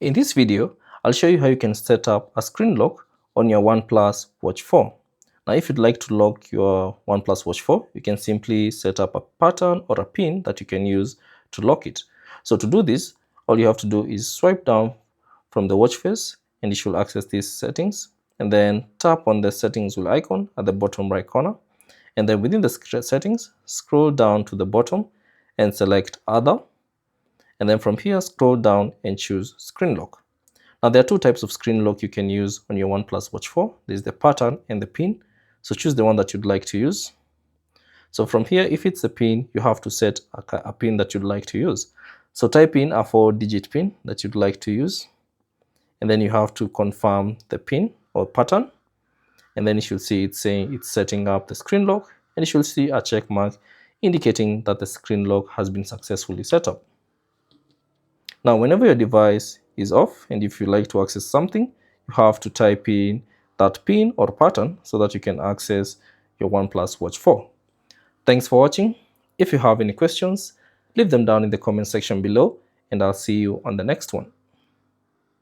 In this video, I'll show you how you can set up a screen lock on your OnePlus Watch 4. Now, if you'd like to lock your OnePlus Watch 4, you can simply set up a pattern or a pin that you can use to lock it. So to do this, all you have to do is swipe down from the watch face and you should access these settings, and then tap on the settings wheel icon at the bottom right corner. And then within the settings, scroll down to the bottom and select Other. And then from here, scroll down and choose Screen Lock. Now, there are two types of screen lock you can use on your OnePlus Watch 4. There's the pattern and the pin. So choose the one that you'd like to use. So from here, if it's a pin, you have to set a pin that you'd like to use. So type in a 4-digit pin that you'd like to use. And then you have to confirm the pin or pattern. And then you should see it saying it's setting up the screen lock. And you should see a check mark indicating that the screen lock has been successfully set up. Now, whenever your device is off and if you like to access something, you have to type in that pin or pattern so that you can access your OnePlus Watch 4. Thanks for watching. If you have any questions, leave them down in the comment section below and I'll see you on the next one.